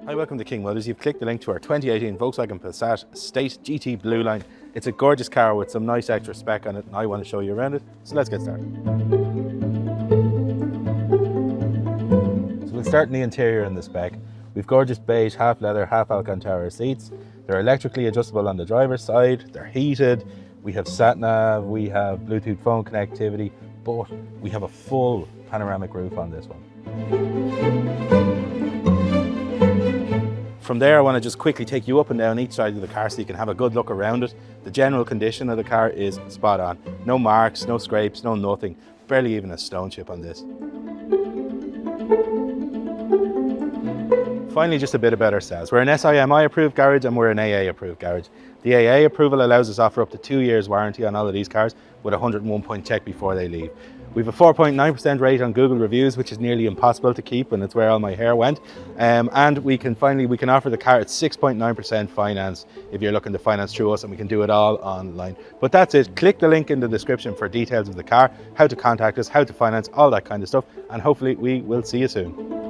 Hi, welcome to King Motors. You've clicked the link to our 2018 Volkswagen Passat Estate GT Blue Line. It's a gorgeous car with some nice extra spec on it, and I want to show you around it. So let's get started. So we'll start in the interior and the spec. We've gorgeous beige, half leather, half Alcantara seats. They're electrically adjustable on the driver's side. They're heated. We have Sat-Nav, we have Bluetooth phone connectivity, but we have a full panoramic roof on this one. From there, I want to just quickly take you up and down each side of the car so you can have a good look around it. The general condition of the car is spot on. No marks, no scrapes, no nothing. Barely even a stone chip on this. Finally, just a bit about ourselves. We're an SIMI approved garage and we're an AA approved garage. The AA approval allows us to offer up to 2 years warranty on all of these cars with a 101 point check before they leave. We have a 4.9% rate on Google reviews, which is nearly impossible to keep, and it's where all my hair went. And we can offer the car at 6.9% finance if you're looking to finance through us, and we can do it all online. But that's it. Click the link in the description for details of the car, how to contact us, how to finance, all that kind of stuff, and hopefully we will see you soon.